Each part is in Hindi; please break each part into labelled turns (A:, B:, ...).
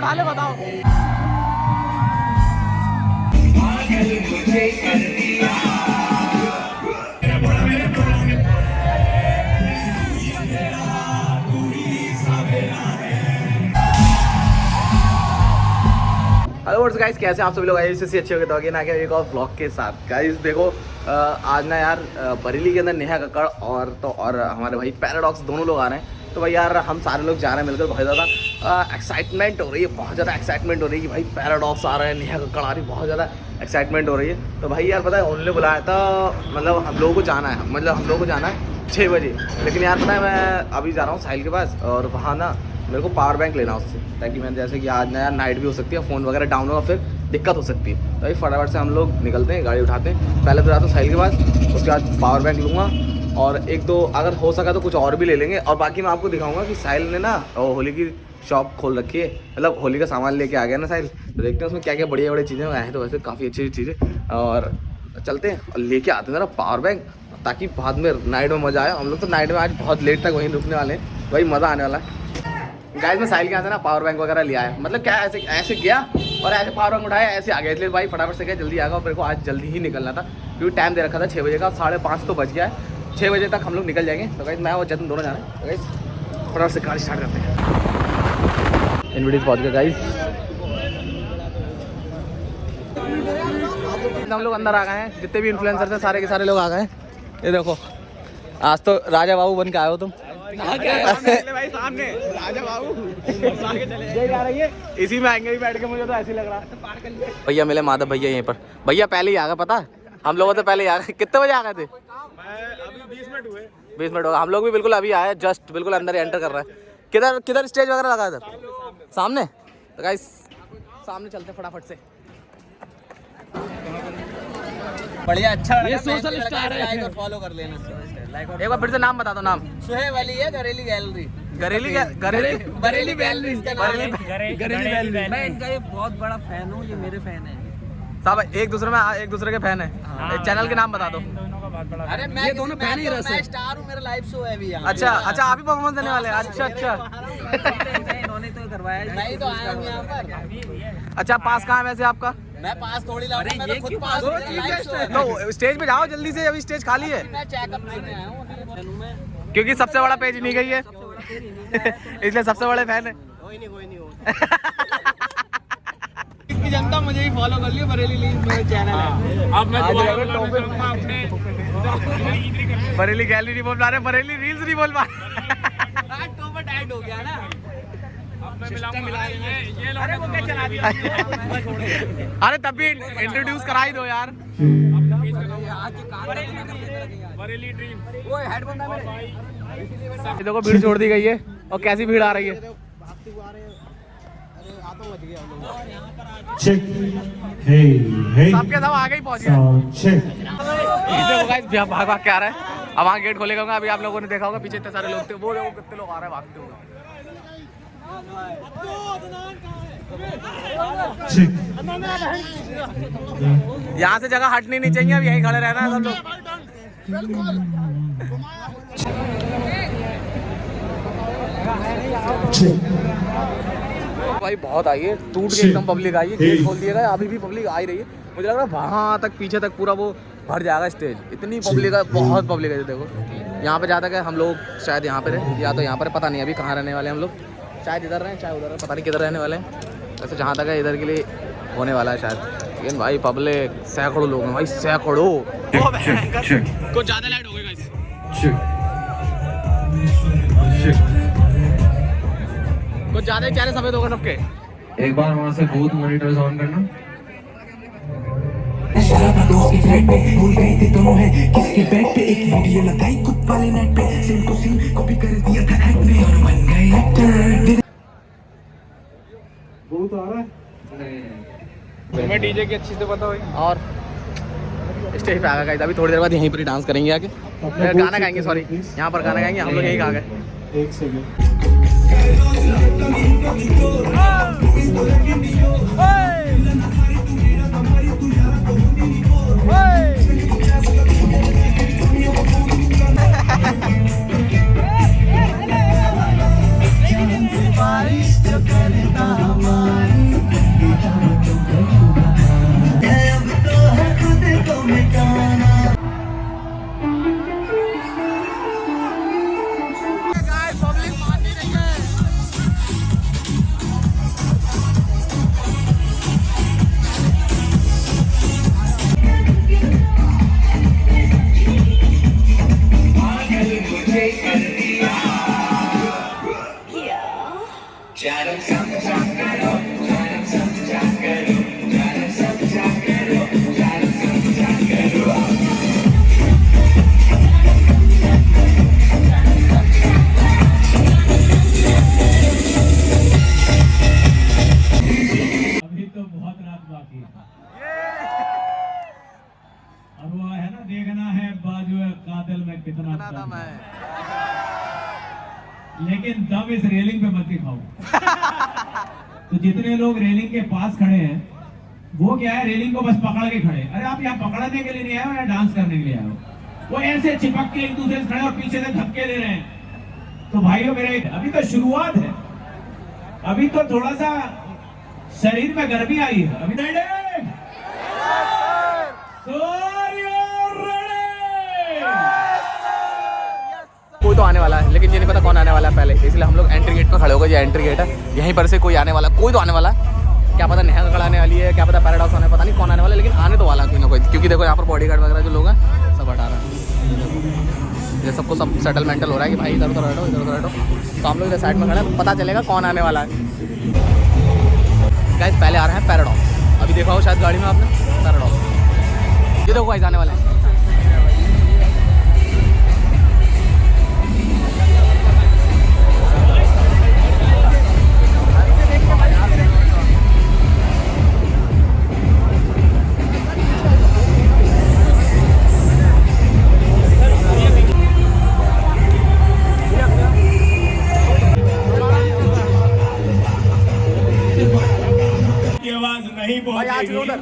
A: उठा ले बताओ। हेलो गाइस, कैसे आप सभी लोग आए इससे अच्छे हो गए तो आगे ना क्या एक और ब्लॉग के साथ। गाइस देखो आज ना यार बरेली के अंदर नेहा कक्कड़ और हमारे भाई पैराडॉक्स दोनों लोग आ रहे हैं। तो भाई यार हम सारे लोग जा रहे हैं मिलकर। बहुत ज़्यादा एक्साइटमेंट हो रही है, बहुत ज़्यादा एक्साइटमेंट हो रही है कि भाई पैराडॉक्स आ रहे हैं, नेहा कक्कड़ आ रही है, बहुत ज़्यादा एक्साइटमेंट हो रही है। तो भाई यार पता है उन्होंने बुलाया था, मतलब हम लोगों को जाना है 6 बजे। लेकिन यार पता है मैं अभी जा रहा हूँ साहिल के पास और वहाँ ना मेरे को पावर बैंक लेना उससे, ताकि मैं जैसे कि आज नया नाइट भी हो सकती है, फ़ोन वगैरह डाउन होगा फिर दिक्कत हो सकती है। तो भाई फटाफट से हम लोग निकलते हैं, गाड़ी उठाते हैं। पहले तो जाता हूँ साहिल के पास, उसके बाद पावर बैंक लूँगा और एक दो अगर हो सका तो कुछ और भी ले लेंगे। और बाकी मैं आपको दिखाऊंगा कि साहिल ने ना होली की शॉप खोल रखी है, मतलब होली का सामान लेके आ गया ना साहिल। तो देखते हैं उसमें क्या क्या बढ़िया बढ़िया चीज़ें आए हैं। तो वैसे काफ़ी अच्छी चीज़ें और चलते हैं और लेके आते हैं ज़रा पावर बैंक, ताकि बाद में नाइट में मज़ा आए। हम लोग तो नाइट में आज बहुत लेट तक वहीं रुकने वाले हैं, वही मज़ा आने वाला है। गाइस मैं साहिल के यहाँ से ना पावर बैंक वगैरह लिया है, मतलब क्या ऐसे गया और ऐसे पावर बैंक उठाया, ऐसे आ गया। इसलिए भाई फटाफट से गया, जल्दी आ गया। और मेरे को आज जल्दी ही निकलना था क्योंकि टाइम दे रखा था 6 बजे का, 5:30 तो बज गया है। 6 बजे तक हम लोग निकल जाएंगे। तो गाइस मैं और जतन दोनों जा रहे हैं। तो गाइस फटाफट से गाड़ी स्टार्ट करते हैं। इनविटीज पहुँच गए गाइस, हम लोग अंदर आ गए हैं। जितने भी इन्फ्लुएंसर्स हैं सारे के सारे लोग आ गए हैं। ये देखो आज तो राजा बाबू बन के आए हो तुम। भाई सामने राजा बाबू चले आ रही है, इसी में आएंगे भी बैठ के, मुझे तो ऐसे लग रहा है। भैया मिले माधव भैया यहीं पर। भैया पहले ही आ गए, पता है हम लोगों से पहले ही आ गए। कितने बजे आ गए थे?
B: अभी 20 मिनट हुए।
A: 20 मिनट हो गए। हम लोग भी बिल्कुल अभी आए, जस्ट बिल्कुल अंदर एंटर कर रहे हैं। किधर स्टेज वगैरह लगा है? सामने। तो गाइस सामने चलते फटाफट से।
B: बढ़िया, अच्छा
A: ये सोशल स्टार है,
B: लाइक और फॉलो कर लेना।
A: एक बार फिर से नाम बता दो। नाम
B: सुहेब अली है, घरेली गैलरी।
A: बरेली गैलरी।
B: मैं इनका ये बहुत बड़ा फैन हूँ, ये मेरे फैन है
A: सब। एक दूसरे के फैन है। चैनल के नाम बता दो।
B: अरे मैं ये दोनों फैन ही रहे। मैं स्टार हूँ, मेरा लाइव शो है अभी यहाँ।
A: अच्छा आप ही परफॉर्मेंस देने वाले हैं? अच्छा
B: इन्होंने तो करवाया, मैं ही तो आया हूँ यहाँ पर।
A: अच्छा पास कहाँ है वैसे आपका?
B: मैं पास थोड़ी लाऊंगा, मैं तो खुद पास हूँ, लाइव शो है।
A: तो स्टेज पे जाओ जल्दी से, अभी स्टेज खाली है।
B: मैं चेकअप लेने आया हूँ
A: क्योंकि सबसे बड़ा पेज नहीं गई है इसलिए सबसे बड़े फैन है।
B: कोई नहीं जनता मुझे ही फॉलो कर लियो, बरेली लीज मेरा चैनल है।
A: अब मैं बरेली गैलरी नहीं बोल पा रहे, बरेली रील्स नहीं बोल पा रहे।
B: टॉपर टाइट हो गया ना।
A: अरे तब भी इंट्रोड्यूस करा ही दो यार। देखो भीड़ छोड़ दी गई है और कैसी भीड़ आ रही है। सब के सब आगे ही पहुंच गए। देखो गाइस भाग भाग के आ रहा है। अब वहाँ गेट खोलेगा। अभी आप लोगों ने देखा होगा पीछे इतने सारे लोग थे, वो देखो कितने लोग आ रहे हैं भागते हुए। यहाँ से जगह हटनी नहीं चाहिए, अब यहीं खड़े रहना है सब लोग। भाई बहुत आई है, टूट के एकदम पब्लिक आई है। गेट खोल दिया गया, अभी भी पब्लिक आ ही रही है। मुझे लग रहा है वहाँ तक पीछे तक पूरा वो भर जाएगा स्टेज, इतनी पब्लिक है, बहुत पब्लिक है। देखो यहाँ पे जहाँ तक है हम लोग शायद यहाँ पे रहे या तो यहाँ पर, पता नहीं अभी कहाँ रहने वाले हम लोग। शायद इधर रहें चाहे उधर रहें, पता नहीं किधर रहने वाले हैं। वैसे जहाँ तक है इधर के लिए होने वाला है शायद। लेकिन भाई पब्लिक सैकड़ों लोग हैं भाई, सैकड़ों। कुछ ज़्यादा लाइट हो गई गाइस। कुछ ज़्यादा ही चेहरे सफेद होगा सबके।
C: एक बार वहाँ से बूथ मॉनिटर्स ऑन करना।
D: भूल गए थे दोनों है किसके बेड पे, एक वीडियो लगाई कुछ वाले नेट पे, सेम टू सेम कॉपी कर दिया था एक्ट में और बन गए एक्टर।
C: बूथ आ रहा है?
A: तुम्हें डीजे की अच्छी से पता होगी। और स्टेज पे आ गए अभी थोड़ी देर बाद यहीं पर ही डांस करेंगे आके, गाना गाएंगे। सॉरी यहाँ पर गाना गाएंगे हम लोग, यहीं आ गए।
C: एक सेकंड।
D: बारिश जो करता हमारा
A: दम है,
E: लेकिन दम इस रेलिंग पे मत दिखाओ। तो जितने लोग रेलिंग के पास खड़े हैं वो क्या है, रेलिंग को बस पकड़ के खड़े। अरे आप यहाँ पकड़ने के लिए नहीं आए हो या डांस करने के लिए आए हो? वो ऐसे चिपक के एक दूसरे से खड़े और पीछे से धक्के दे रहे हैं। तो भाइयों मेरे, अभी तो शुरुआत है, अभी तो थोड़ा सा शरीर में गर्मी आई है। अभी
A: कोई तो आने वाला है, लेकिन ये नहीं पता कौन आने वाला है पहले, इसलिए हम लोग एंट्री गेट पर खड़े हो गए। ये एंट्री गेट है, यहीं पर से कोई आने वाला, कोई तो आने वाला है। क्या पता नेहा कक्कड़ आने वाली है, क्या पता पैराडॉक्स आने, पता नहीं कौन आने वाला है, लेकिन आने तो वाला कोई ना कोई। क्योंकि देखो यहाँ पर बॉडीगार्ड वगैरह जो लोग हैं सब हटा रहे हैं, ये सबको सब सेटलमेंटल हो रहा है कि भाई इधर उधर हटो, इधर उधर हटो। तो हम लोग इधर साइड में खड़े हैं, पता चलेगा कौन आने वाला है। गाइस पहले आ रहे हैं पैराडॉक्स, अभी देखा हो शायद गाड़ी में आपने पैराडॉक्स। ये देखो गाइस आने वाले हैं।
E: नहीं पहुंचेगी।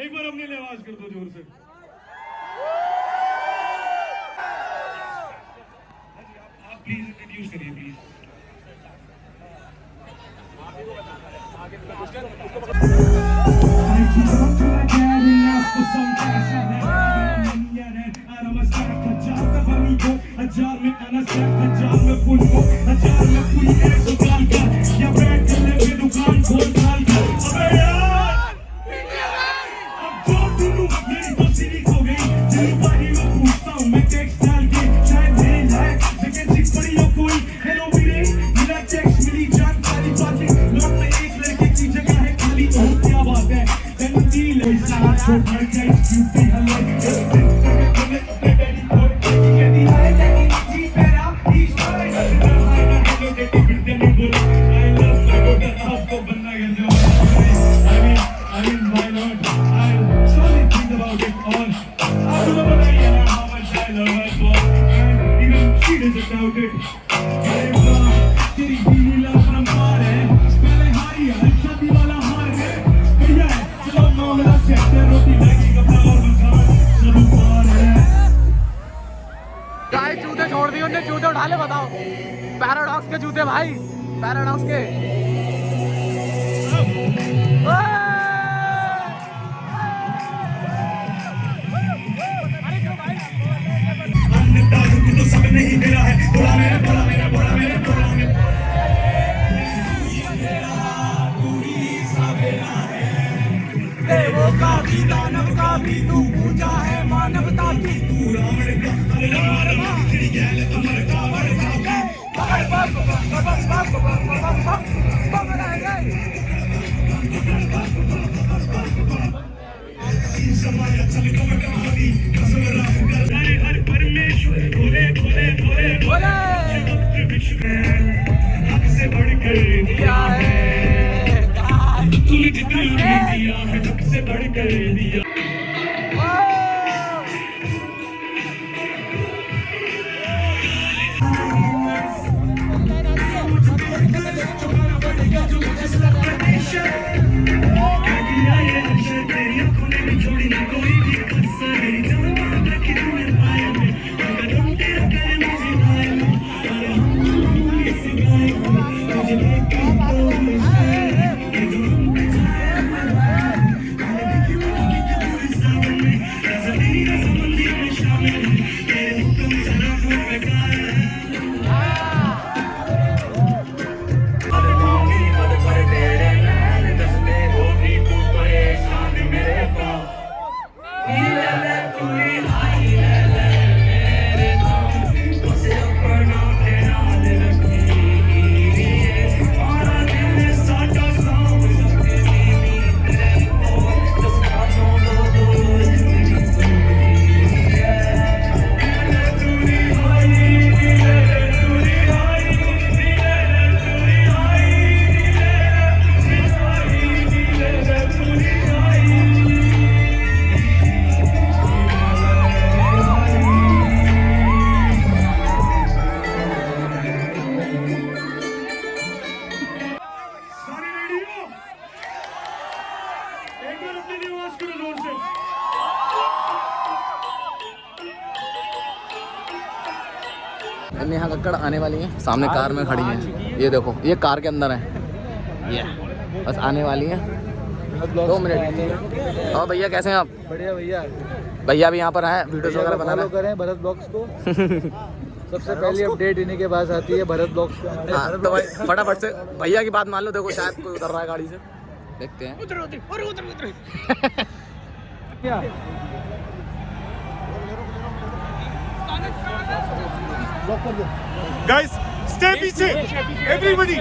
E: एक बार अपने लिए आवाज कर दो जोर से। आप प्लीज इंट्रोड्यूस करिए प्लीज।
A: जूते छोड़ दिए उन्होंने, जूते उठा ले, बताओ पैराडॉक्स के जूते भाई, पैराडॉक्स के। तो सब नहीं मिला है, बोला मेरा बोला मेरा बोला मेरा बोला मेरा देवों का भी दानव का भी तू पूजा है, मानवता की तू रावण का हर परमेश्वर भोले भोले भोले भोले हमसे बढ़कर दिया है, तूने जितना दिया है सबसे बढ़कर दिया।
D: तू
A: नेहा कक्कड़ आने वाली हैं, सामने कार में खड़ी हैं। ये देखो, ये कार के अंदर है, ये बस आने वाली हैं 2 मिनट। और भैया कैसे हैं आप?
B: बढ़िया भैया,
A: भैया भी यहाँ पर हैं, वीडियोस वगैरह बना रहे
B: फॉलो करें भरत ब्लॉग्स को। सबसे पहली अपडेट इन्हीं के पास आती है, भरत ब्लॉग्स को।
A: हैं। तो भाई फटाफट से भैया की बात मान लो। देखो शायद कोई उतर रहा है गाड़ी से, देखते हैं।
F: Guys, stay पीछे, everybody.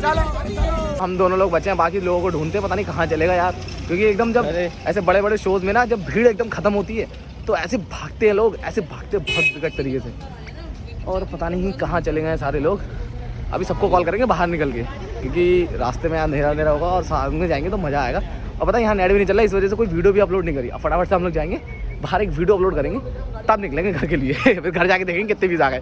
A: हम दोनों लोग बचे हैं, बाकी लोगों को ढूंढते हैं, पता नहीं कहाँ चलेगा यार, क्योंकि एकदम जब ऐसे बड़े बड़े शोज में ना जब भीड़ एकदम खत्म होती है तो ऐसे भागते हैं लोग, ऐसे भागते हैं बहुत विकट तरीके से, और पता नहीं कहाँ चले गए सारे लोग। अभी सबको कॉल करेंगे बाहर निकल के, क्योंकि रास्ते में अंधेरा अंधेरा होगा और साथ में जाएंगे तो मज़ा आएगा। और पता है यहाँ नेट भी नहीं चल रहा, इस वजह से कोई वीडियो भी अपलोड नहीं करी। अब फटाफट से हम लोग जाएंगे बाहर, एक वीडियो अपलोड करेंगे, तब निकलेंगे घर के लिए। फिर घर जाके देखेंगे कितने व्यूज़ आ गए।